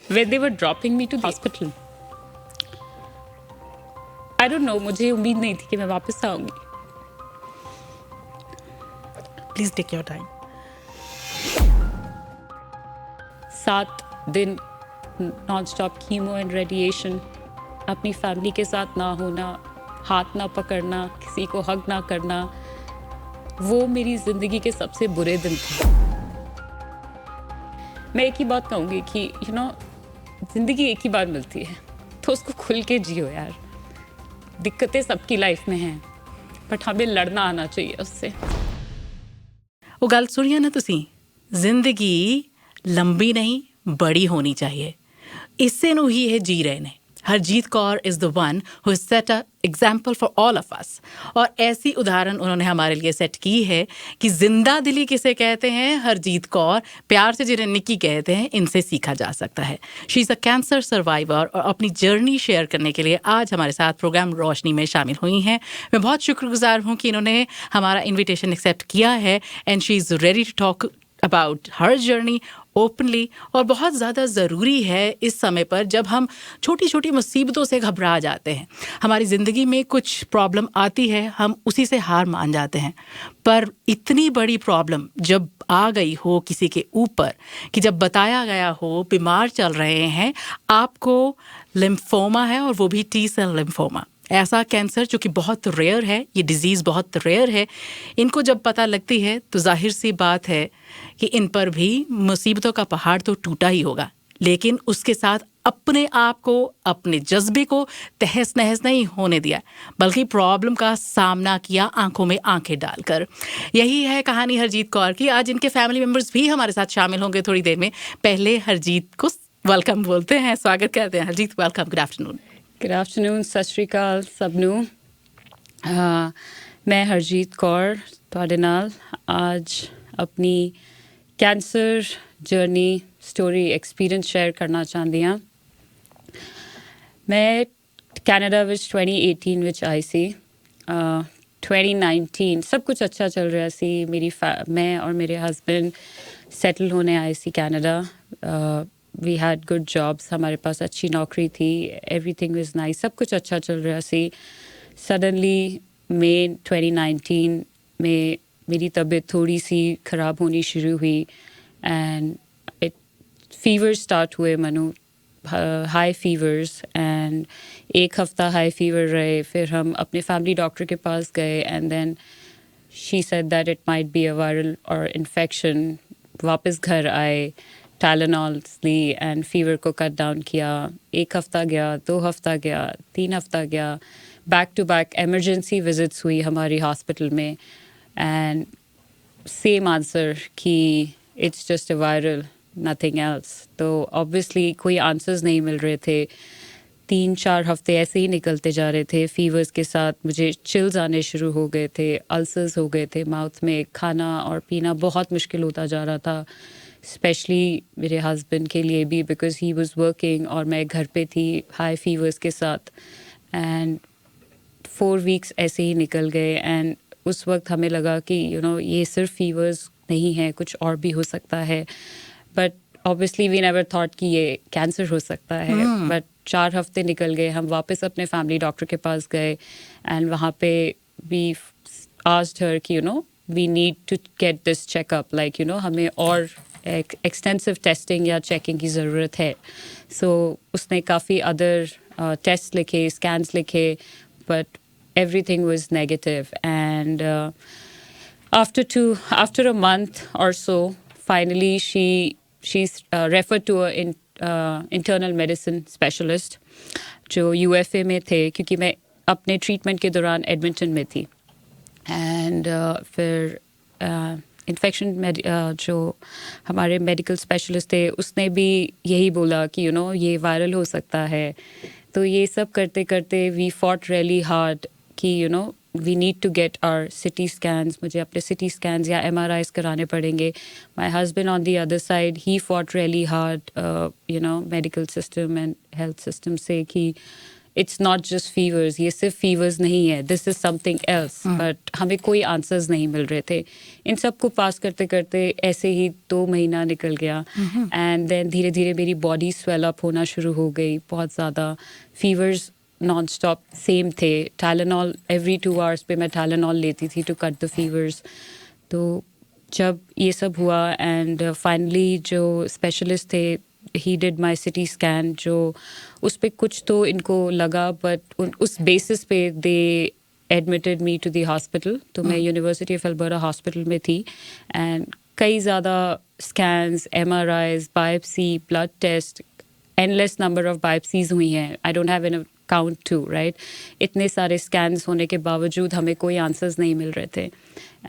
when they were dropping me to the hospital. I don't know, मुझे उम्मीद नहीं थी कि मैं वापस आऊँगी. Please take your time. 7 दिन non stop chemo and radiation, अपनी फैमिली के साथ ना होना, हाथ ना पकड़ना, किसी को हग ना करना, वो मेरी ज़िंदगी के सबसे बुरे दिन थे. मैं एक ही बात कहूँगी कि ज़िंदगी एक ही बार मिलती है, तो उसको खुल के जियो यार. दिक्कतें सबकी लाइफ में हैं, बट हमें लड़ना आना चाहिए उससे. वो गल सुनिए ना तुसी, जिंदगी लंबी नहीं बड़ी होनी चाहिए. इससे नु ही है जी रहे ने. Harjeet Kaur is the one who is set a example for all of us. और ऐसी उदाहरण उन्होंने हमारे लिए सेट की है कि जिंदा दिली किसे कहते हैं, हरजीत कौर, प्यार से जिन्हें निक्की कहते हैं, इनसे सीखा जा सकता है. She is a cancer survivor और अपनी जर्नी शेयर करने के लिए आज हमारे साथ प्रोग्राम रोशनी में शामिल हुई हैं. मैं बहुत शुक्रगुजार हूँ कि इन्होंने हमारा इन्विटेशन एक्सेप्ट किया है and she is ready to talk about her journey openly. और बहुत ज़्यादा ज़रूरी है इस समय पर जब हम छोटी छोटी मुसीबतों से घबरा जाते हैं. हमारी ज़िंदगी में कुछ प्रॉब्लम आती है, हम उसी से हार मान जाते हैं. पर इतनी बड़ी प्रॉब्लम जब आ गई हो किसी के ऊपर, कि जब बताया गया हो बीमार चल रहे हैं, आपको लिम्फोमा है और वो भी टी सेल लिम्फोमा, ऐसा कैंसर जो कि बहुत रेयर है, ये डिज़ीज़ बहुत रेयर है, इनको जब पता लगती है तो जाहिर सी बात है कि इन पर भी मुसीबतों का पहाड़ तो टूटा ही होगा. लेकिन उसके साथ अपने आप को, अपने जज्बे को तहस नहस नहीं होने दिया, बल्कि प्रॉब्लम का सामना किया आंखों में आंखें डालकर. यही है कहानी हरजीत कौर की. आज इनके फैमिली मेम्बर्स भी हमारे साथ शामिल होंगे थोड़ी देर में. पहले हरजीत को वेलकम बोलते हैं, स्वागत करते हैं. Harjeet welcome, good afternoon. Good afternoon, सत श्री अकाल सबनू. मैं हरजीत कौर ਤੁਹਾਡੇ ਨਾਲ आज अपनी cancer journey story experience share करना चाहती हाँ. मैं कैनेडा विच 2018 विच आई सी. 2019 सब कुछ अच्छा चल रहा सी. मैं और मेरे हस्बैंड सेटल होने आए सी Canada. We had good jobs, हमारे पास अच्छी नौकरी थी, एवरीथिंग वाज नाइस, सब कुछ अच्छा चल रहा सी. सडनली मई 2019 में मेरी तबीयत थोड़ी सी ख़राब होनी शुरू हुई एंड फीवर स्टार्ट हुए मनु, हाई फीवर्स. एंड एक हफ़्ता हाई फीवर रहे, फिर हम अपने फैमिली डॉक्टर के पास गए and then she said that it might be a viral और इन्फेक्शन. वापस घर आए, टाइलेनॉल्स ली एंड फीवर को कट डाउन किया. एक हफ़्ता गया, 2 हफ़्ता गया, 3 हफ़्ता गया, back to back emergency visits हुई हमारी हॉस्पिटल में एंड सेम आंसर कि it's just a viral, nothing else. तो ऑब्वियसली कोई आंसर्स नहीं मिल रहे थे. 3-4 हफ़्ते ऐसे ही निकलते जा रहे थे. फीवर्स के साथ मुझे चिल्स आने शुरू हो गए थे, अल्सर्स हो गए थे माउथ में, खाना और पीना बहुत मुश्किल होता जा रहा था, स्पेशली मेरे हस्बैंड के लिए भी बिकॉज़ ही वाज वर्किंग और मैं घर पे थी हाई फीवर्स के साथ. एंड 4 वीक्स ऐसे ही निकल गए एंड उस वक्त हमें लगा कि ये सिर्फ फीवर्स नहीं है, कुछ और भी हो सकता है. But obviously we never thought कि ये कैंसर हो सकता है. बट 4 हफ़्ते निकल गए, हम वापस अपने फैमिली डॉक्टर के पास गए एंड वहाँ पे वी आस्क्ड हर कि we need to get this checkup, like हमें और एक्सटेंसिव टेस्टिंग या चेकिंग की ज़रूरत है. सो उसने काफ़ी अदर टेस्ट लिखे, स्कैन्स लिखे, but everything was negative. And after a month or so, finally she's referred to an internal medicine specialist जो UFA में थे, क्योंकि मैं अपने ट्रीटमेंट के दौरान एडमिंटन में थी. एंड फिर इन्फेक्शन जो हमारे मेडिकल स्पेशलिस्ट थे उसने भी यही बोला कि ये वायरल हो सकता है. तो ये सब करते करते वी फॉट रियली हार्ड कि we need to get our CT scans. मुझे अपने सिटी स्कैन्स या MRIs कराने पड़ेंगे. My husband on the other side, he fought really hard medical system and health system से कि इट्स नॉट जस्ट फीवर्स, ये सिर्फ फीवर्स नहीं है, this is something else. But हमें कोई आंसर्स नहीं मिल रहे थे। इन सब को पास करते करते ऐसे ही 2 महीना निकल गया एंड देन धीरे धीरे मेरी बॉडी स्वेल अप होना शुरू हो गई, बहुत ज़्यादा फीवर्स नॉन स्टॉप सेम थे। टाइलेनॉल एवरी 2 आवर्स पे मैं टाइलेनॉल लेती थी टू कट द फीवर्स। तो जब ये सब हुआ एंड फाइनली जो स्पेशलिस्ट थे he did my CT scan, जो उस पे कुछ तो इनको लगा, बट उस बेसिस पे they admitted me to the hospital. तो मैं यूनिवर्सिटी ऑफ एल्बर्टा हॉस्पिटल में थी एंड कई ज़्यादा scans, MRIs, biopsy, blood test, endless number of biopsies हुई हैं। I don't have an count to, right. इतने सारे स्कैन्स होने के बावजूद हमें कोई आंसर्स नहीं मिल रहे थे।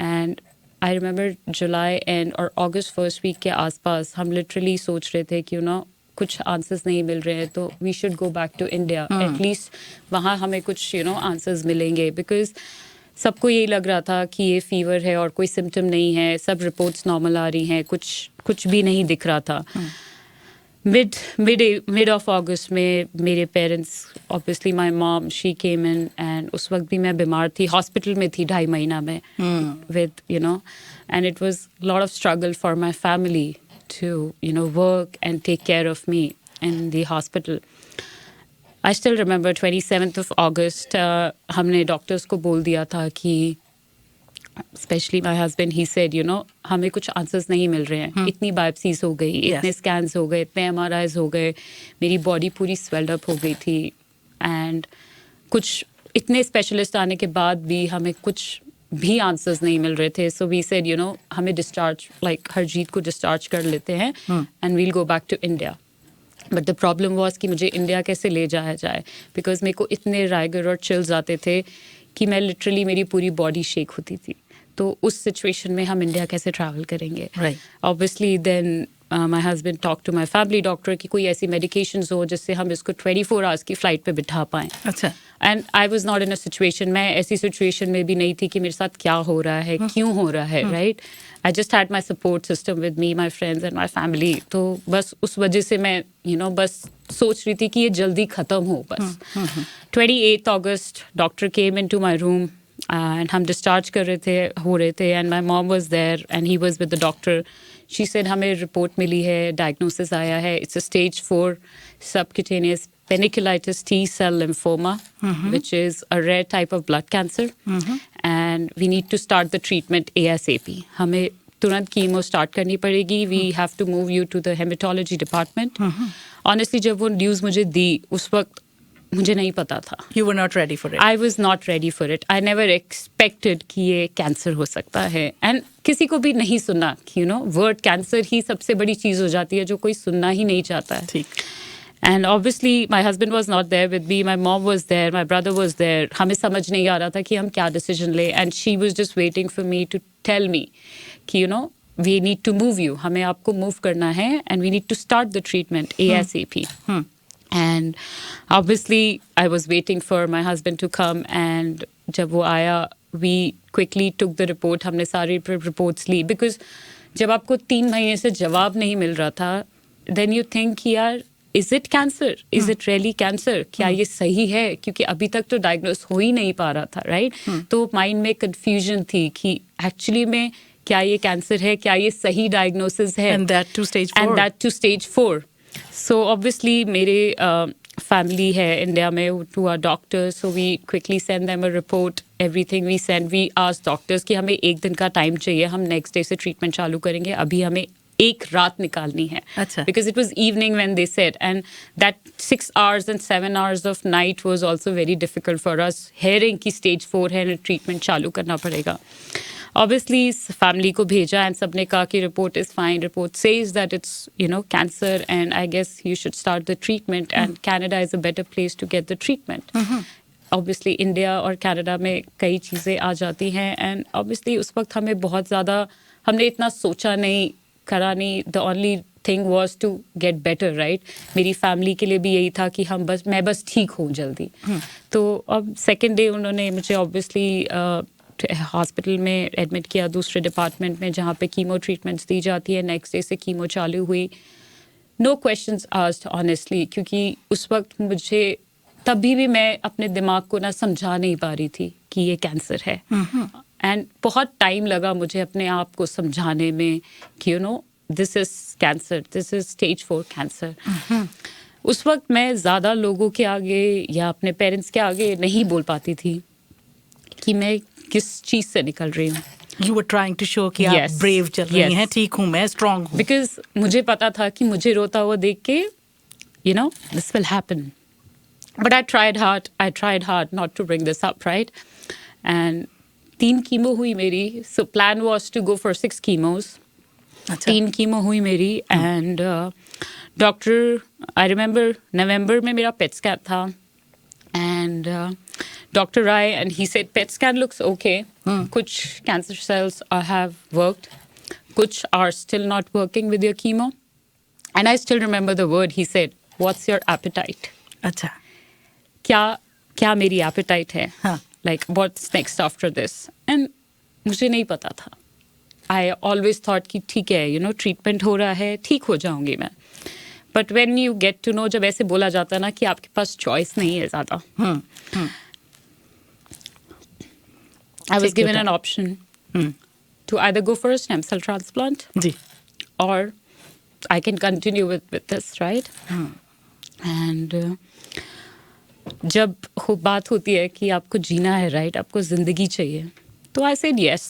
And I remember July and और अगस्त फर्स्ट वीक के आसपास हम लिटरली सोच रहे थे कि कुछ आंसर्स नहीं मिल रहे हैं तो we should go back to India, at least वहाँ हमें कुछ आंसर्स मिलेंगे। बिकॉज सबको यही लग रहा था कि ये फीवर है और कोई सिम्टम नहीं है, सब रिपोर्ट्स नॉर्मल आ रही हैं, कुछ भी नहीं दिख रहा था। मिड ऑफ अगस्त में मेरे parents, obviously my mom, she came in and उस वक्त भी मैं बीमार थी, हॉस्पिटल में थी 2.5 महीना में with and it was lot of struggle for my family to work and take care of me in the hospital. I still remember 27th of August हमने डॉक्टर्स को बोल दिया था कि specially my husband, he said हमें कुछ answers नहीं मिल रहे हैं। इतनी बायोप्सीज हो गई, इतने स्कैन्स हो गए, इतने MRIs हो गए, मेरी बॉडी पूरी स्वेल्ड अप हो गई थी एंड कुछ इतने स्पेशलिस्ट आने के बाद भी हमें कुछ भी आंसर्स नहीं मिल रहे थे। सो वी सेड हमें डिस्चार्ज, लाइक हरजीत को डिस्चार्ज कर लेते हैं and we'll go back to India. But the problem was कि मुझे इंडिया कैसे ले जाया जाए, बिकॉज मेरे को इतने राइगर और चिल्स आते थे कि मैं लिटरली, मेरी पूरी बॉडी शेक होती थी। तो उस सिचुएशन में हम इंडिया कैसे ट्रैवल करेंगे? Obviously then my husband talk to my family doctor कि कोई ऐसी मेडिकेशंस हो जिससे हम इसको 24 आवर्स की फ़्लाइट पे बिठा पाएँ। अच्छा। And I was not in a situation, मैं ऐसी सिचुएशन में भी नहीं थी कि मेरे साथ क्या हो रहा है, क्यों हो रहा है, right. I just had my support system with me, my friends and my family. तो बस उस वजह से मैं बस सोच रही थी कि ये जल्दी ख़त्म हो बस। 28 अगस्त doctor came in to my room and हम डिस्चार्ज हो रहे थे and my mom was there and he was with the doctor. She said हमें रिपोर्ट मिली है, डायग्नोसिस आया है, it's a stage 4 subcutaneous panniculitis T-cell lymphoma, which is a rare type of blood cancer, and we need to start the treatment ASAP. हमें तुरंत chemo start करनी पड़ेगी. We have to move you to the hematology department. Honestly, जब वो news मुझे दी उस वक्त मुझे नहीं पता था. You were not ready for it. I was not ready for it. I never expected कि ये कैंसर हो सकता है. And किसी को भी नहीं सुना कि वर्ड कैंसर ही सबसे बड़ी चीज़ हो जाती है जो कोई सुनना ही नहीं चाहता है. ठीक. And obviously my husband was not there with me, my mom was there, my brother was there. हमें समझ नहीं आ रहा था कि हम क्या decision लें. And she was just waiting for me to tell me कि we need to move you. हमें आपको move करना है and we need to start the treatment ASAP. And obviously I was waiting for my husband to come and जब वो आया we quickly took the report. हमने सारी reports ली because जब आपको 3 महीने से जवाब नहीं मिल रहा था then you think कि यार Is it cancer? Is it really cancer? क्या ये सही है? क्योंकि अभी तक तो डायग्नोस हो ही नहीं पा रहा था, राइट? तो माइंड में कंफ्यूजन थी कि एक्चुअली में क्या ये कैंसर है? क्या ये सही डायग्नोसिस है? And that to stage 4. And that to stage 4. So obviously मेरे family है इंडिया में who are doctors, so we quickly send them a report. Everything we send, we ask doctors कि हमें 1 दिन का टाइम चाहिए, हम नेक्स्ट डे से ट्रीटमेंट चालू करेंगे, अभी हमें 1 रात निकालनी है. अच्छा. Because it was evening when they said, and that 6 hours and 7 hours of night was also very difficult for us. Hearing कि stage 4 है and treatment चालू करना पड़ेगा. Obviously family को भेजा and सबने कहा कि report is fine. Report says that it's cancer and I guess you should start the treatment and Canada is a better place to get the treatment. Obviously India और Canada में कई चीज़ें आ जाती हैं and obviously उस वक्त हमें बहुत ज़्यादा हमने इतना सोचा नहीं करा नहीं. The only thing was to get better, right. मेरी फैमिली के लिए भी यही था कि मैं बस ठीक हूँ जल्दी. तो अब सेकेंड डे उन्होंने मुझे ऑब्वियसली हॉस्पिटल में एडमिट किया, दूसरे डिपार्टमेंट में जहाँ पे कीमो ट्रीटमेंट्स दी जाती है. नेक्स्ट डे से कीमो चालू हुई. नो क्वेश्चंस आस्क्ड ऑनेस्टली, क्योंकि उस वक्त मुझे तभी भी मैं अपने दिमाग को ना समझा नहीं पा रही थी कि ये कैंसर है। एंड बहुत टाइम लगा मुझे अपने आप को समझाने में कि you know this is cancer, this is stage 4 cancer. उस वक्त मैं ज़्यादा लोगों के आगे या अपने पेरेंट्स के आगे नहीं बोल पाती थी कि मैं किस चीज़ से निकल रही हूँ। You were trying to show कि आप ब्रेव चल रही हैं, ठीक हूँ मैं, स्ट्रांग हूँ। बिकॉज मुझे पता था कि मुझे रोता हुआ देख के you know this will happen, but I tried hard not to bring this up, right. And 3 chemo हुई मेरी, so plan was to go for 6 chemos. 3 chemo हुई मेरी and doctor, I remember November में मेरा पेट स्कैन था and Dr. Rai, and he said PET scan looks okay. Kuch cancer cells have worked. Kuch are still not working with your chemo. And I still remember the word he said, what's your appetite? अच्छा, क्या मेरी appetite है? हाँ. Like, what's next after this? And मुझे नहीं पता था. I always thought कि ठीक है, you know, treatment हो रहा है, ठीक हो जाऊंगी मैं. But when you get to know, जब ऐसे बोला जाता है ना कि आपके पास choice नहीं है ज़्यादा. I was given an option to either go for a stem cell transplant ji, or I can continue with this, right? And जब बात होती है कि आपको जीना है, right? आपको ज़िंदगी चाहिए, तो I said yes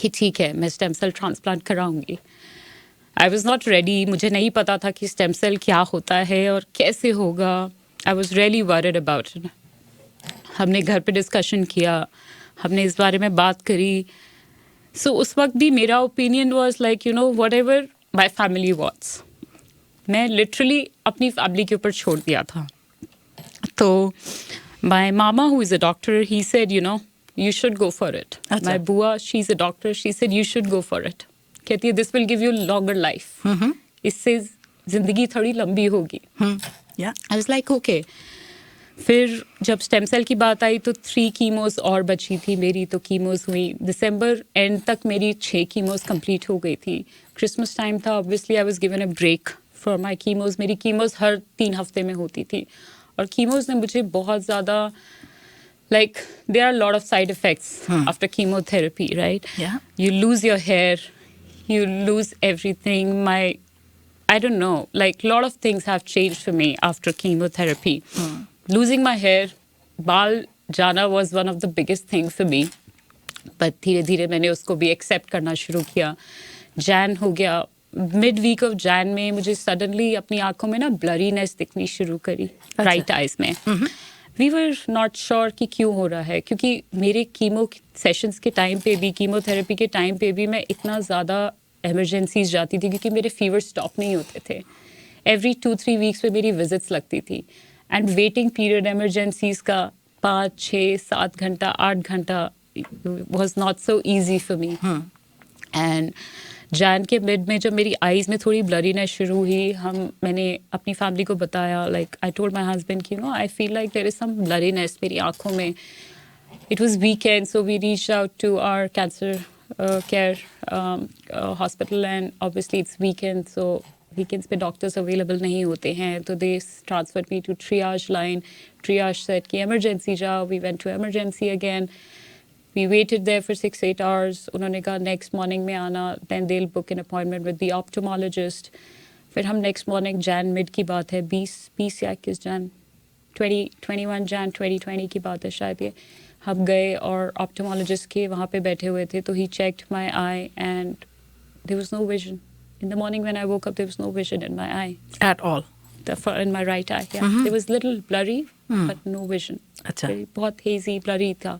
कि ठीक है, मैं stem cell transplant कराऊंगी. I was not ready. मुझे नहीं पता था कि stem cell क्या होता है और कैसे होगा. I was really worried about it. हमने घर पे डिस्कशन किया, हमने इस बारे में बात करी. सो उस वक्त भी मेरा opinion was like you know whatever my family wants. मैं लिटरली अपनी फैमिली के ऊपर छोड़ दिया था. तो my mama who is a doctor, he said you know you should go for it. My bua, she is a doctor, she said you should go for it. कहती है this will give you longer life. इससे ज़िंदगी थोड़ी लंबी होगी. I was like okay. फिर जब stem cell की बात आई तो 3 कीमोज और बची थी मेरी, तो कीमोज हुई. दिसंबर एंड तक मेरी 6 कीमोज कंप्लीट हो गई थी. क्रिसमस टाइम था, obviously I was given a break for my chemos. मेरी कीमोज हर 3 हफ्ते में होती थी और कीमोज ने मुझे बहुत ज़्यादा like there are lot of side effects after chemotherapy, right? You lose your hair, you lose everything. I don't know, like a lot of things have changed for me after chemotherapy. Losing my hair, बाल जाना was one of the biggest things for me. But धीरे धीरे मैंने उसको भी accept करना शुरू किया. Jan हो गया, mid week of Jan में मुझे suddenly अपनी आंखों में ना blurriness दिखनी शुरू करी, right eyes में. We were not sure कि क्यों हो रहा है, क्योंकि मेरे कीमो सेशंस के टाइम पे भी, कीमोथेरेपी के टाइम पे भी मैं इतना ज़्यादा एमरजेंसीज जाती थी क्योंकि मेरे फीवर स्टॉप नहीं होते थे. एवरी 2-3 वीक्स पे मेरी विजिट्स लगती थी एंड वेटिंग पीरियड एमरजेंसीज का 5, 6, 7 घंटा, 8 घंटा was not so easy for me. And Jain के मिड में जब मेरी आईज़ में थोड़ी ब्लरीनेस शुरू हुई, मैंने अपनी फैमिली को बताया, like I told my husband कि no I feel like there is some blurriness मेरी आँखों में. It was weekend, so we reached out to our cancer care hospital and obviously it's weekend, so weekends पे doctors available नहीं होते हैं, तो they transfer me to triage line. Triage said कि emergency जाओ. We went to emergency again. We waited there for 6-8 hours. उन्होंने कहा next morning में आना, then they'll book an appointment with the ophthalmologist. फिर हम next morning Jan mid की बात है, 20 या 21 Jan 21 Jan 2020 की बात है शायद ये. हम गए और ophthalmologist के वहाँ पे बैठे हुए थे, तो he checked my eye and there was no vision. In the morning when I woke up, there was no vision in my eye. At all? In my right eye, yeah. There was little blurry, but no vision. अच्छा. बहुत hazy, blurry था.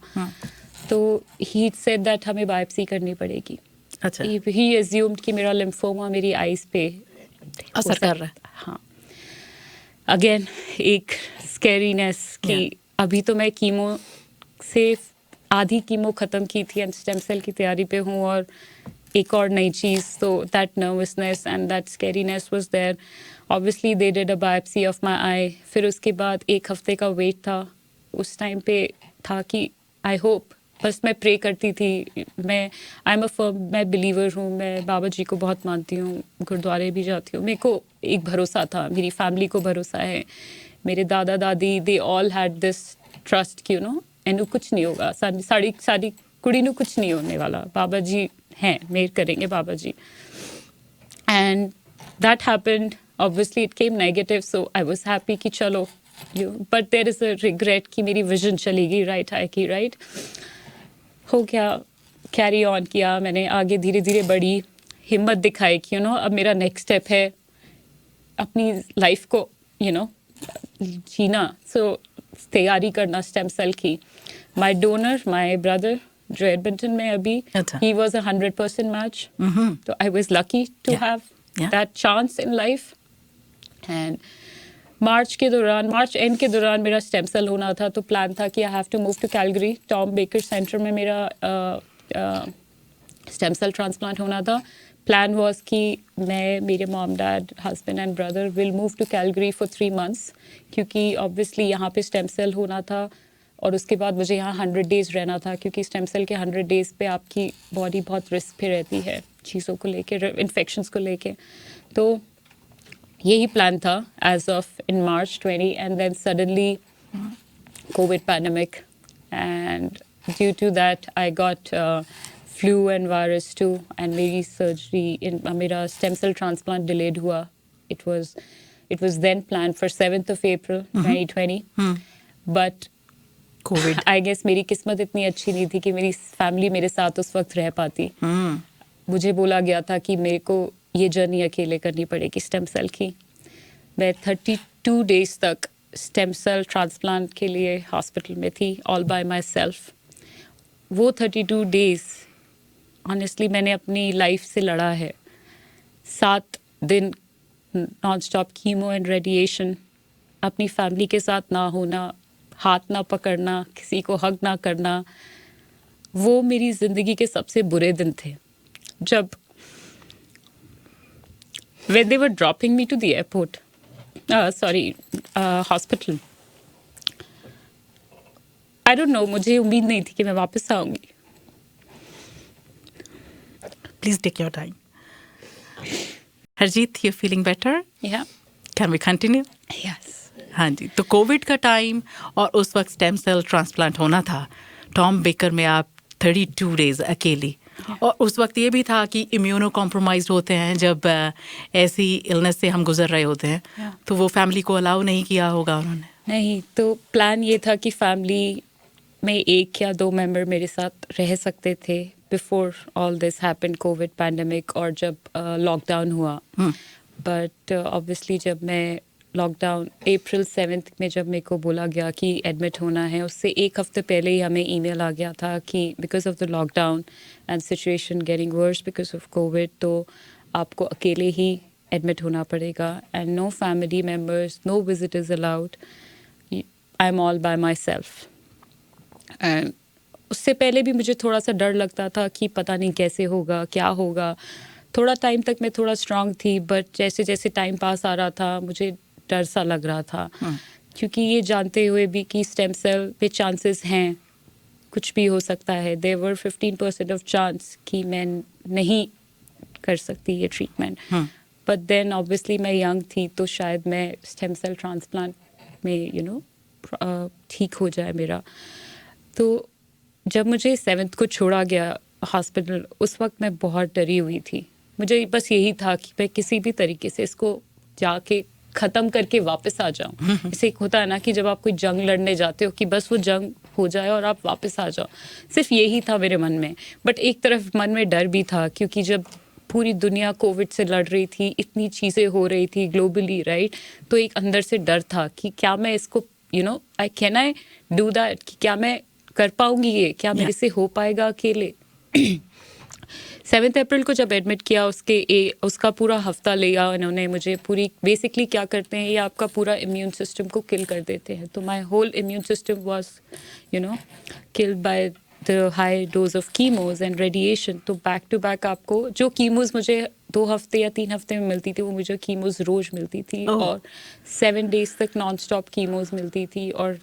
तो he said that हमें biopsy करनी पड़ेगी. अच्छा. He assumed कि मेरा लिम्फोमा मेरी आईज पे असर कर रहा है. हाँ. Again एक स्कैरीनेस कि अभी तो मैं कीमो से आधी कीमो ख़त्म की थी एंड स्टेम सेल की तैयारी पे हूँ और एक और नई चीज़, तो that nervousness and that scariness was there. Obviously they did a biopsy of my eye. फिर उसके बाद 1 हफ्ते का वेट था. उस टाइम पे था कि आई होप, बस मैं प्रे करती थी. मैं बिलीवर हूँ, मैं बाबा जी को बहुत मानती हूँ, गुरुद्वारे भी जाती हूँ. मेरे को एक भरोसा था, मेरी फैमिली को भरोसा है मेरे दादा दादी they all had this trust कि ਇਹਨੂੰ ਕੁਝ ਨਹੀਂ ਹੋਗਾ, ਸਾਡੀ ਕੁੜੀ ਨੂੰ ਕੁਝ ਨਹੀਂ ਹੋਣੇ ਵਾਲਾ, ਬਾਬਾ ਜੀ हैं, मेहर करेंगे बाबा जी. And that happened. Obviously it came negative, so I was happy कि चलो, but there is a regret कि मेरी vision चली गई right eye की, right. हो गया, carry on किया मैंने, आगे धीरे धीरे बढ़ी, हिम्मत दिखाई कि अब मेरा next step है अपनी life को जीना, so तैयारी करना stem cell की. My donor, my brother जो एडमिंटन में अभी, he was 100% match. So I was lucky to have that chance in life. And March and के दौरान मेरा स्टेम सेल होना था, तो प्लान था कि I have to move to Calgary. Tom Baker center में मेरा स्टेम सेल ट्रांसप्लांट होना था. प्लान वॉज कि मैं, मेरे mom dad, husband and brother will move to Calgary for 3 months, क्योंकि ऑब्वियसली यहाँ पे स्टेम सेल होना था और उसके बाद मुझे यहाँ 100 days रहना था, क्योंकि स्टेम सेल के 100 days पे आपकी बॉडी बहुत रिस्क पे रहती है चीज़ों को लेके, इन्फेक्शंस को लेके. तो यही प्लान था as of in March 20, and then suddenly COVID pandemic, and due to that I got flu and virus too, and मेरी सर्जरी, मेरा स्टेम सेल ट्रांसप्लांट डिलेड हुआ. It was then plan for 7th of April 2020, but COVID, I guess मेरी किस्मत इतनी अच्छी नहीं थी कि मेरी फैमिली मेरे साथ उस वक्त रह पाती. मुझे बोला गया था कि मेरे को ये जर्नी अकेले करनी पड़ेगी स्टेम सेल की. मैं 32 days तक स्टेम सेल ट्रांसप्लांट के लिए हॉस्पिटल में थी, ऑल बाय माई सेल्फ. वो 32 days ऑनेस्टली मैंने अपनी लाइफ से लड़ा है. 7 दिन non stop chemo and radiation, अपनी फैमिली के साथ ना होना, हाथ ना पकड़ना, किसी को हग ना करना, वो मेरी ज़िंदगी के सबसे बुरे दिन थे. जब when they were dropping me to the airport, hospital, I don't know, मुझे उम्मीद नहीं थी कि मैं वापस आऊँगी. Please take your time. Harjeet, you're feeling better? Yeah. Can we continue? Yes. हाँ जी, तो कोविड का टाइम और उस वक्त स्टेम सेल ट्रांसप्लांट होना था. टॉम बेकर में आप 32 days अकेली, और उस वक्त ये भी था कि इम्यूनो कॉम्प्रोमाइज्ड होते हैं जब ऐसी इलनेस से हम गुजर रहे होते हैं, तो वो फैमिली को अलाउ नहीं किया होगा उन्होंने. नहीं, तो प्लान ये था कि फैमिली में 1 या 2 मेंबर मेरे साथ रह सकते थे before all this happened, Covid pandemic, और जब लॉकडाउन हुआ. बट ऑब्वियसली जब मैं लॉकडाउन April 7 में जब मेरे को बोला गया कि एडमिट होना है, उससे 1 हफ्ते पहले ही हमें ईमेल आ गया था कि because of the lockdown and situation getting worse because of COVID, तो आपको अकेले ही एडमिट होना पड़ेगा, and no family members, no visitors allowed, I am all by myself. And उससे पहले भी मुझे थोड़ा सा डर लगता था कि पता नहीं कैसे होगा, क्या होगा. थोड़ा टाइम तक मैं थोड़ा स्ट्रांग थी, बट जैसे जैसे टाइम पास आ रहा था मुझे डर सा लग रहा था, क्योंकि ये जानते हुए भी कि स्टेम सेल पे चांसेस हैं, कुछ भी हो सकता है. देयर वर 15% ऑफ चांस कि मैं नहीं कर सकती ये ट्रीटमेंट. बट देन ऑब्वियसली मैं यंग थी, तो शायद मैं स्टेम सेल ट्रांसप्लांट में ठीक हो जाए मेरा. तो जब मुझे 7th को छोड़ा गया हॉस्पिटल, उस वक्त मैं बहुत डरी हुई थी. मुझे बस यही था कि मैं किसी भी तरीके से इसको जाके ख़त्म करके वापस आ जाऊं. जैसे एक होता है ना कि जब आप कोई जंग लड़ने जाते हो कि बस वो जंग हो जाए और आप वापस आ जाओ, सिर्फ यही था मेरे मन में. बट एक तरफ मन में डर भी था, क्योंकि जब पूरी दुनिया कोविड से लड़ रही थी, इतनी चीज़ें हो रही थी ग्लोबली, राइट, तो एक अंदर से डर था कि क्या मैं इसको आई डू दैट, कि क्या मैं कर पाऊंगी ये, क्या मेरे से हो पाएगा अकेले. 7 अप्रैल को जब एडमिट किया, उसका पूरा हफ्ता लिया उन्होंने मुझे. पूरी बेसिकली क्या करते हैं, ये आपका पूरा इम्यून सिस्टम को किल कर देते हैं. तो my whole immune system was killed by the high dose of chemos and radiation. तो बैक टू बैक आपको जो कीमोज मुझे 2 हफ्ते या 3 हफ्ते में मिलती थी, वो मुझे कीमोज रोज मिलती थी. और 7 days तक नॉन स्टॉप कीमोज मिलती थी, और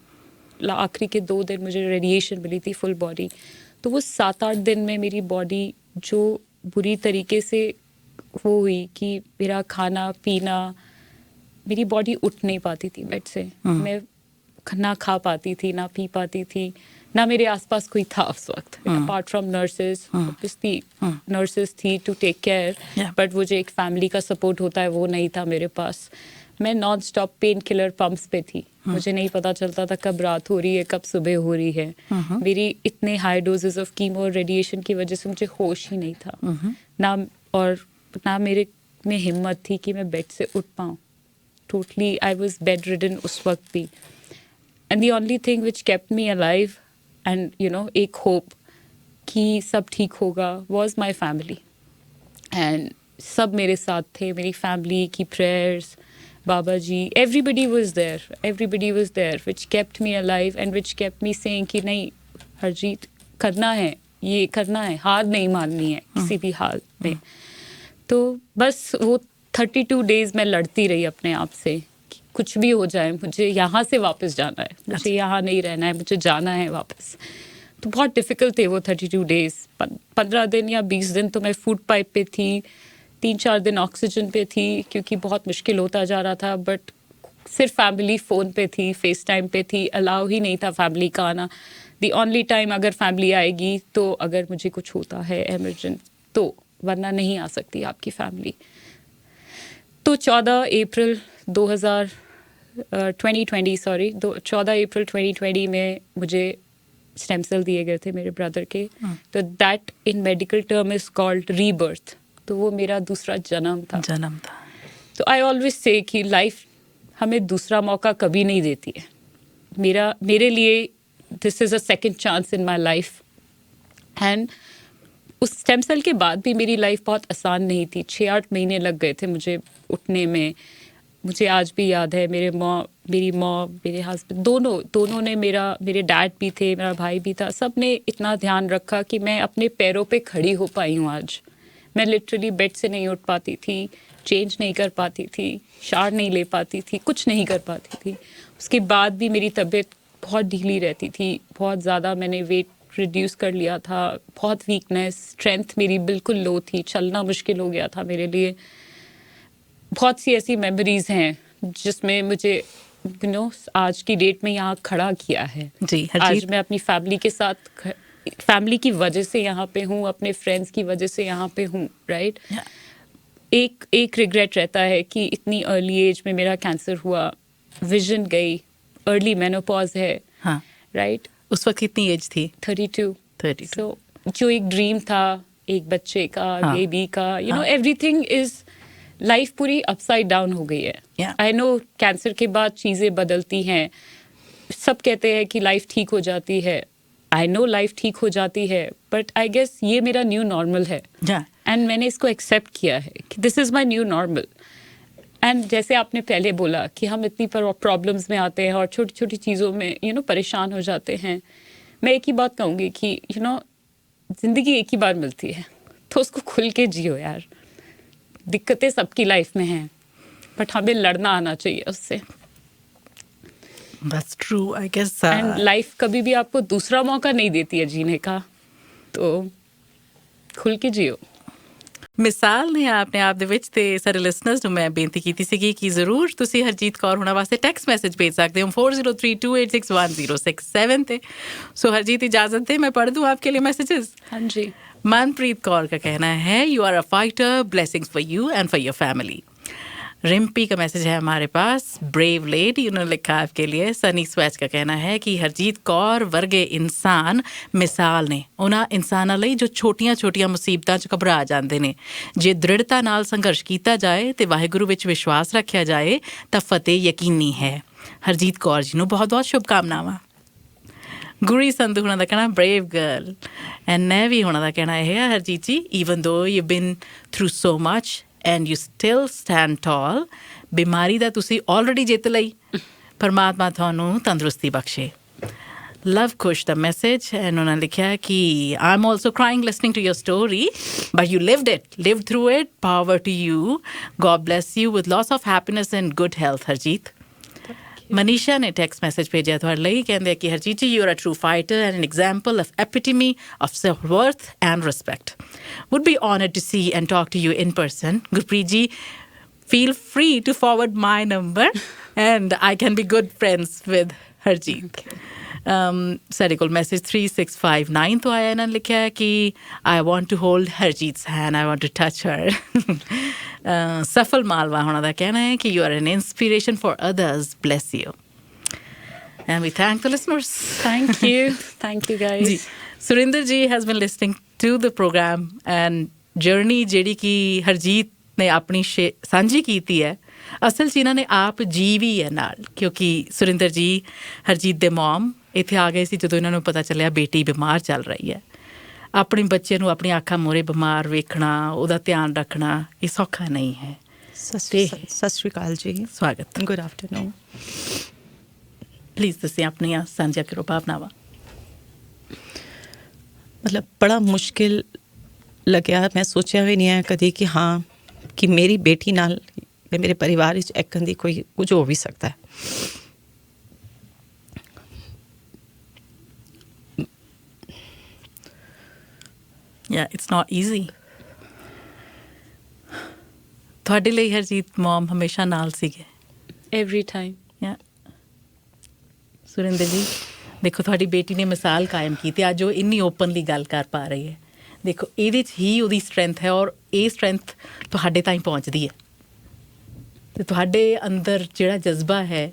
आखिरी के 2 दिन मुझे रेडिएशन मिली थी फुल बॉडी. तो वो 7-8 दिन में मेरी बॉडी जो बुरी तरीके से वो हुई कि मेरा खाना पीना मेरी बॉडी उठ नहीं पाती थी बेड से, मैं ना खा पाती थी, ना पी पाती थी, ना मेरे आसपास कोई था उस वक्त, apart from nurses. Obviously nurses थी टू टेक केयर, बट वो जो एक फैमिली का सपोर्ट होता है वो नहीं था मेरे पास। मैं non stop pain killer pumps पे थी, मुझे नहीं पता चलता था कब रात हो रही है कब सुबह हो रही है। मेरी इतने हाई डोजेस ऑफ कीमो और रेडिएशन की वजह से मुझे होश ही नहीं था, ना मेरे में हिम्मत थी कि मैं बेड से उठ पाऊँ। Totally I was bed ridden उस वक्त भी। And the only thing which kept me alive and you know एक होप कि सब ठीक होगा वॉज माई फैमिली। एंड सब मेरे साथ थे, मेरी फैमिली की prayers, Baba ji, everybody was there, which kept me alive and which kept me saying कि नहीं हरजीत करना है, ये करना है, हार नहीं माननी है किसी भी हाल में। तो बस वो 32 डेज मैं लड़ती रही अपने आप से कि कुछ भी हो जाए मुझे यहाँ से वापस जाना है, मुझे यहाँ नहीं रहना है, मुझे जाना है वापस। तो बहुत डिफ़िकल्ट थे वो 32 डेज। 15 दिन या 20 दिन तो मैं फूड पाइप पे थी, 3-4 दिन ऑक्सीजन पे थी क्योंकि बहुत मुश्किल होता जा रहा था। बट सिर्फ फैमिली फ़ोन पे थी, फेस टाइम पे थी, अलाउ ही नहीं था फैमिली का आना। द ओनली टाइम अगर फैमिली आएगी तो अगर मुझे कुछ होता है इमरजेंट तो, वरना नहीं आ सकती आपकी फैमिली। तो 14 अप्रैल 2020 में मुझे स्टेम सेल दिए गए थे मेरे ब्रदर के। तो that in medical term is called rebirth. तो वो मेरा दूसरा जन्म था। तो आई ऑलवेज से कि लाइफ हमें दूसरा मौका कभी नहीं देती है। मेरे लिए this is a second chance in my life. And उस स्टेम सेल के बाद भी मेरी लाइफ बहुत आसान नहीं थी। 6-8 महीने लग गए थे मुझे उठने में। मुझे आज भी याद है मेरी माँ मेरे हस्बैंड दोनों ने मेरे डैड भी थे, मेरा भाई भी था, सब ने इतना ध्यान रखा कि मैं अपने पैरों पे खड़ी हो पाई हूँ आज। मैं लिटरली बेड से नहीं उठ पाती थी, चेंज नहीं कर पाती थी, शावर नहीं ले पाती थी, कुछ नहीं कर पाती थी। उसके बाद भी मेरी तबीयत बहुत ढीली रहती थी, बहुत ज़्यादा मैंने वेट रिड्यूस कर लिया था, बहुत वीकनेस, स्ट्रेंथ मेरी बिल्कुल लो थी, चलना मुश्किल हो गया था मेरे लिए। बहुत सी ऐसी मेमोरीज़ हैं जिसमें मुझे आज की डेट में यहाँ खड़ा किया है। जी, आज मैं अपनी फैमिली के साथ, फैमिली की वजह से यहाँ पे हूँ, अपने फ्रेंड्स की वजह से यहाँ पे हूँ, राइट। एक रिग्रेट रहता है कि इतनी अर्ली एज में मेरा कैंसर हुआ, विजन गई, अर्ली मेनोपॉज है, राइट। उस वक्त कितनी एज थी? 32। सो जो एक ड्रीम था एक बच्चे का, बेबी का, एवरीथिंग इज, लाइफ पूरी अपसाइड डाउन हो गई है। आई नो कैंसर के बाद चीज़ें बदलती हैं, सब कहते हैं कि लाइफ ठीक हो जाती है। आई नो लाइफ ठीक हो जाती है, बट आई गेस ये मेरा न्यू नॉर्मल है। एंड मैंने इसको एक्सेप्ट किया है कि this is my new normal. And जैसे आपने पहले बोला कि हम इतनी प्रॉब्लम्स में आते हैं और छोटी छोटी चीज़ों में परेशान हो जाते हैं। मैं एक ही बात कहूँगी कि ज़िंदगी एक ही बार मिलती है, तो उसको खुल के जियो यार। दिक्कतें सबकी लाइफ में हैं, बट हमें लड़ना आना चाहिए उससे। That's true, I guess. And life कभी भी आपको दूसरा मौका नहीं देती है जीने का, तो खुल के जियो। ਮਿਸਾਲ ਨੇ ਆਪਣੇ ਆਪ ਦੇ ਵਿੱਚ, ਤੇ ਸਾਰੇ ਲਿਸਨਰਸ ਨੂੰ ਮੈਂ ਬੇਨਤੀ ਕੀਤੀ ਸੀਗੀ ਕਿ ਜ਼ਰੂਰ ਤੁਸੀਂ ਹਰਜੀਤ ਕੌਰ ਹੋਣਾ ਵਾਸਤੇ ਟੈਕਸਟ ਮੈਸੇਜ ਭੇਜ ਸਕਦੇ ਹੋ 4032861067 ਤੇ। ਸੋ हरजीत इजाजत दे, मैं पढ़ दूँ आपके लिए मैसेजेस। हाँ जी। मनप्रीत कौर का कहना है, you are a fighter, blessings for you and for your family. Rimpy का मैसेज है हमारे पास, ब्रेव लेडी, उन्होंने लिखा आपके लिए। सनी स्वैच का कहना है कि हरजीत कौर वर्गे इंसान मिसाल ने उन्हां इंसानां लई जो छोटियां छोटियां मुसीबतां 'ਚ घबरा ਜਾਂਦੇ ਨੇ। ਜੇ ਦ੍ਰਿੜਤਾ ਨਾਲ ਸੰਘਰਸ਼ ਕੀਤਾ ਜਾਏ ਤੇ ਵਾਹਿਗੁਰੂ ਵਿੱਚ ਵਿਸ਼ਵਾਸ ਰੱਖਿਆ ਜਾਏ ਤਾਂ ਫਤਿਹ ਯਕੀਨੀ ਹੈ। ਹਰਜੀਤ ਕੌਰ ਜੀ ਨੂੰ ਬਹੁਤ ਬਹੁਤ ਸ਼ੁਭਕਾਮਨਾਵਾਂ। ਗੁਰੀ ਸੰਧੂ ਹੁਣਾਂ ਦਾ ਕਹਿਣਾ, ਬਰੇਵ ਗਰਲ। ਐਂਡ ਨੈਵੀ ਹੁਣਾਂ ਦਾ ਕਹਿਣਾ ਇਹ ਹੈ, ਹਰਜੀਤ ਜੀ, ਈਵਨ ਦੋ ਯੂ ਬਿਨ through so much and you still stand tall, ਬਿਮਾਰੀ ਦਾ ਤੁਸੀਂ ਆਲਰੇਡੀ ਜਿੱਤ ਲਈ, ਪਰਮਾਤਮਾ ਤੁਹਾਨੂੰ ਤੰਦਰੁਸਤੀ ਬਖਸ਼ੇ। ਲਵ ਖੁਸ਼ ਦਾ ਮੈਸੇਜ, ਐਂਡ ਉਹਨਾਂ ਨੇ ਲਿਖਿਆ ਕਿ I am also crying listening to your story, but you lived through it, power to you, God bless you with lots of happiness and good health. Harjeet Manisha ਨੇ ਟੈਕਸਟ ਮੈਸੇਜ ਭੇਜਿਆ ਤੁਹਾਡੇ ਲਈ, ਕਹਿੰਦੇ ਕਿ Harjeet ji, you are a true fighter and an example of epitome of self worth and respect. Would be honored to see and talk to you in person. Gurpreet ji, feel free to forward my number and I can be good friends with Harjeet. ਸਾਡੇ ਕੋਲ message 3659 ਤੋਂ ਆਇਆ, ਇਹਨਾਂ ਨੇ ਲਿਖਿਆ ਹੈ ਕਿ I want to hold Harjeet's hand, I want to touch her. ਸਫਲ ਮਾਲਵਾ ਹੋਣਾ ਦਾ ਕਹਿਣਾ ਹੈ ਕਿ you are an inspiration for others, bless you. And we thank the listeners. Thank you. Thank you, guys. ਜੀ ਸੁਰਿੰਦਰ ਜੀ has been listening to the program and journey ਜਿਹੜੀ ਕਿ ਹਰਜੀਤ ਨੇ ਆਪਣੀ ਸਾਂਝੀ ਕੀਤੀ ਹੈ, ਅਸਲ 'ਚ ਇਹਨਾਂ ਨੇ ਆਪ ਜੀ ਵੀ ਹੈ ਨਾਲ, ਕਿਉਂਕਿ ਸੁਰਿੰਦਰ ਜੀ ਹਰਜੀਤ ਦੇ ਮੌਮ ਇੱਥੇ ਆ ਗਏ ਸੀ ਜਦੋਂ ਇਹਨਾਂ ਨੂੰ ਪਤਾ ਚੱਲਿਆ ਬੇਟੀ ਬਿਮਾਰ ਚੱਲ ਰਹੀ ਹੈ। ਆਪਣੇ ਬੱਚੇ ਨੂੰ ਆਪਣੀ ਅੱਖਾਂ ਮੂਹਰੇ ਬਿਮਾਰ ਵੇਖਣਾ, ਉਹਦਾ ਧਿਆਨ ਰੱਖਣਾ ਇਹ ਸੌਖਾ ਨਹੀਂ ਹੈ। ਸਤਿ ਸ਼੍ਰੀ ਅਕਾਲ ਜੀ, ਸਵਾਗਤ। Good afternoon. ਪਲੀਜ਼ ਤੁਸੀਂ ਆਪਣੀਆਂ ਸਾਂਝਾ ਕਰੋ ਭਾਵਨਾਵਾਂ। ਮਤਲਬ ਬੜਾ ਮੁਸ਼ਕਿਲ ਲੱਗਿਆ, ਮੈਂ ਸੋਚਿਆ ਵੀ ਨਹੀਂ ਹੈ ਕਦੀ ਕਿ ਹਾਂ ਕਿ ਮੇਰੀ ਬੇਟੀ ਨਾਲ ਮੇਰੇ ਪਰਿਵਾਰ ਵਿੱਚ ਇੱਕਨ ਦੀ ਕੋਈ ਕੁਝ ਹੋ ਵੀ ਸਕਦਾ ਹੈ। Yeah, it's not easy. ਤੁਹਾਡੇ ਲਈ ਹਰਜੀਤ ਮੌਮ ਹਮੇਸ਼ਾ ਨਾਲ ਸੀਗੇ? Every time. Yeah. ਸੁਰਿੰਦਰ ਜੀ ਦੇਖੋ, ਤੁਹਾਡੀ ਬੇਟੀ ਨੇ ਮਿਸਾਲ ਕਾਇਮ ਕੀਤੀ, ਅੱਜ ਉਹ ਇੰਨੀ ਓਪਨਲੀ ਗੱਲ ਕਰ ਪਾ ਰਹੀ ਹੈ। ਦੇਖੋ ਇਹਦੇ 'ਚ ਹੀ ਉਹਦੀ ਸਟਰੈਂਥ ਹੈ, ਔਰ ਇਹ ਸਟਰੈਂਥ ਤੁਹਾਡੇ ਤਾਈਂ ਪਹੁੰਚਦੀ ਹੈ। ਅਤੇ ਤੁਹਾਡੇ ਅੰਦਰ ਜਿਹੜਾ ਜਜ਼ਬਾ ਹੈ,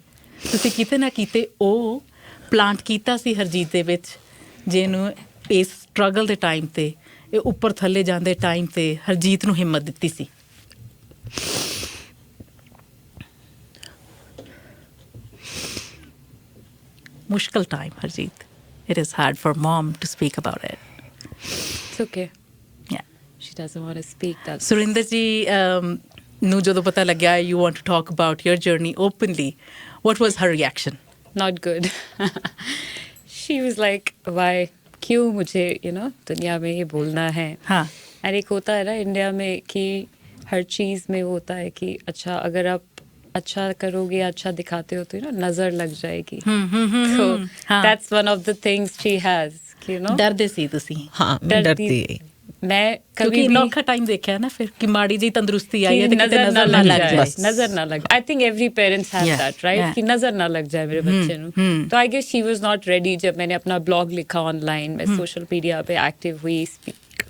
ਤੁਸੀਂ ਕਿਤੇ ਨਾ ਕਿਤੇ ਉਹ ਪਲਾਂਟ ਕੀਤਾ ਸੀ ਹਰਜੀਤ ਦੇ ਵਿੱਚ, ਜਿਹਨੂੰ ਇਸ ਸਟਰਗਲ ਦੇ ਟਾਈਮ 'ਤੇ, ਇਹ ਉੱਪਰ ਥੱਲੇ ਜਾਂਦੇ ਟਾਈਮ 'ਤੇ ਹਰਜੀਤ ਨੂੰ ਹਿੰਮਤ ਦਿੱਤੀ ਸੀ। ਮੁਸ਼ਕਿਲ time Harjeet, it is hard for mom to speak about it. It's okay. Yeah. She doesn't want to speak. That's Surinder ਜੀ ਨੂੰ ਜਦੋਂ ਪਤਾ ਲੱਗਿਆ you want to talk about your journey openly, what was her reaction? not good. She was like, why? क्यों मुझे दुनिया में ये बोलना है? हाँ। और एक होता है ना इंडिया में कि हर चीज़ में वो होता है कि अच्छा अगर आप अच्छा करोगे, अच्छा दिखाते हो तो नजर लग जाएगी। So that's one of the things she has, ਡਰਦੇ ਸੀ ਤੁਸੀਂ? ਹਾਂ, ਮੈਂ ਡਰਦੀ। ਮੈਂ ਕਿਉਂਕਿ ਨੌਖਾ ਟਾਈਮ ਦੇਖਿਆ ਨਾ, ਫਿਰ ਕਿ ਮਾੜੀ ਜੀ ਤੰਦਰੁਸਤੀ ਆਈ ਹੈ ਤੇ ਕਿਤੇ ਨਜ਼ਰ ਨਾ ਲੱਗ ਜਾਏ। ਨਜ਼ਰ ਨਾ ਲੱਗ, I think every parents have that, right, कि नजर ना लग जाए मेरे बच्चे ਨੂੰ। तो I guess she was not ready. जब मैंने अपना ब्लॉग लिखा ऑनलाइन, मैं सोशल मीडिया पे एक्टिव हुई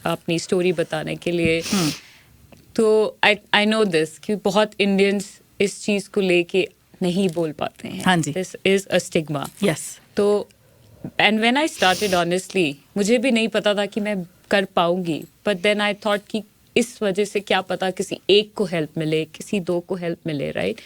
अपनी स्टोरी बताने के लिए, तो आई नो दिस कि बहुत इंडियंस इस चीज़ को लेके नहीं बोल पाते हैं। हाँ जी। This is a stigma. Yes. तो and when I started, honestly मुझे भी नहीं पता था कि मैं कर पाऊंगी, बट देन आई थॉट कि इस वजह से क्या पता किसी एक को हेल्प मिले, किसी दो को हेल्प मिले, राइट?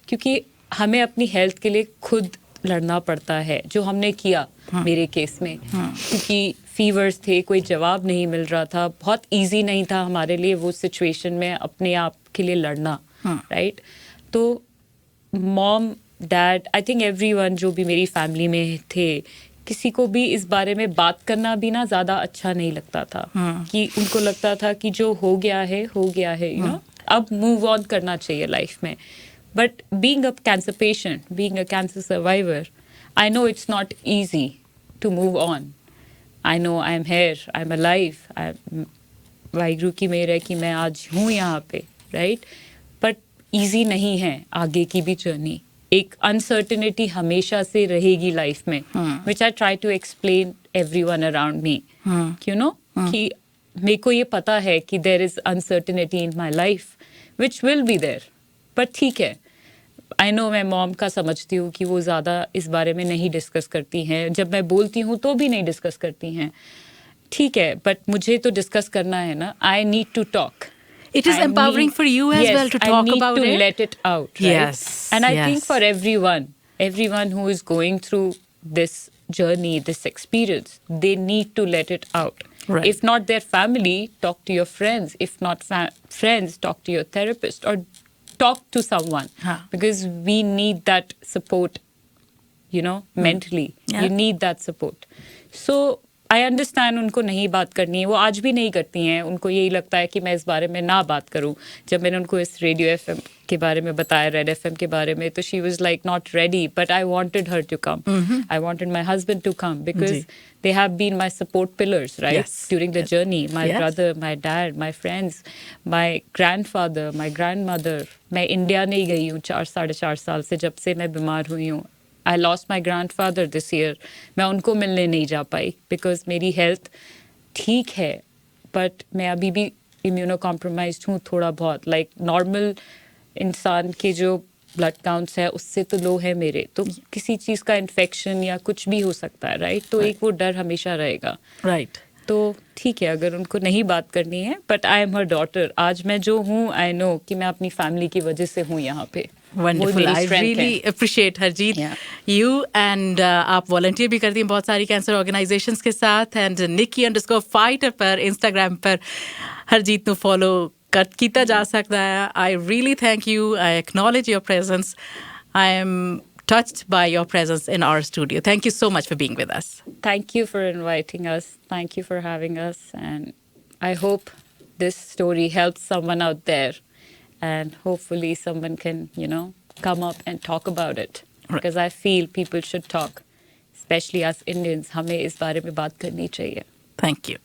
क्योंकि हमें अपनी हेल्थ के लिए खुद लड़ना पड़ता है, जो हमने किया मेरे केस में, क्योंकि फीवर्स थे, कोई जवाब नहीं मिल रहा था, बहुत ईजी नहीं था हमारे लिए वो सिचुएशन में अपने आप के लिए लड़ना, राइट? तो mom, dad, I think everyone जो भी मेरी फैमिली में थे, किसी को भी इस बारे में बात करना भी ना ज़्यादा अच्छा नहीं लगता था। कि उनको लगता था कि जो हो गया है अब मूव ऑन करना चाहिए लाइफ में। But being a cancer patient, being a cancer survivor, I know it's not easy to move on. I know I am here, I am alive, Waheguru की मेहर है कि मैं आज हूँ यहाँ पे, राइट? बट ईजी नहीं है आगे की भी जर्नी। एक अनसर्टेनिटी हमेशा से रहेगी लाइफ में, which I try to explain everyone around me, कि मेरे को ये पता है कि there is uncertainty in my life which will be there, but ठीक है। आई नो मैं मॉम का समझती हूँ कि वो ज़्यादा इस बारे में नहीं डिस्कस करती हैं, जब मैं बोलती हूँ तो भी नहीं डिस्कस करती हैं, ठीक है, बट मुझे तो डिस्कस करना है ना। I need to talk. It is empowering for you as well to talk about it. I need to let it out, right? Yes. And I think for everyone who is going through this journey, this experience, they need to let it out. Right. If not their family, talk to your friends. If not friends, talk to your therapist or talk to someone. Because we need that support, mentally. Yeah. You need that support. So I understand उनको नहीं बात करनी है, वो आज भी नहीं करती हैं, उनको यही लगता है कि मैं इस बारे में ना बात करूं. जब मैंने उनको इस रेडियो एफएम के बारे में बताया, रेड एफएम के बारे में, तो she was like not ready, but I wanted her to come. I wanted my husband to come because they have been my support pillars, right? Yes. During the journey. My Yes. brother, my dad, my friends, my grandfather, my grandmother. मैं India नहीं गई हूँ 4-4.5 साल से, जब से मैं बीमार हुई हूँ. I lost my grandfather this year. मैं उनको मिलने नहीं जा पाई because मेरी हेल्थ ठीक है, बट मैं अभी भी इम्यूनो कॉम्प्रोमाइज्ड हूँ थोड़ा बहुत. लाइक नॉर्मल इंसान के जो ब्लड काउंट्स है उससे तो लो है मेरे, तो किसी चीज़ का इन्फेक्शन या कुछ भी हो सकता है, राइट? तो एक वो डर हमेशा रहेगा, राइट. तो ठीक है अगर उनको नहीं बात करनी है, but I am her daughter. आज मैं जो हूँ, आई नो कि मैं अपनी फैमिली की वजह से हूँ यहाँ पे. Wonderful. I really appreciate Harjeet you. And आप वॉलंटियर भी करती हैं बहुत सारी कैंसर ऑर्गेनाइजेशंस के साथ. एंड Nikki_fighter पर इंस्टाग्राम पर हरजीत ਨੂੰ फॉलो ਕੀਤਾ ਜਾ ਸਕਦਾ ਹੈ. I really thank you. I acknowledge your presence. I am touched by your presence in our studio. Thank you so much for being with us. Thank you for inviting us. Thank you for having us. And I hope this story helps someone out there. And hopefully someone can, come up and talk about it. Right. Because I feel people should talk. Especially us Indians. हमें इस बारे में बात करनी चाहिए. Thank you.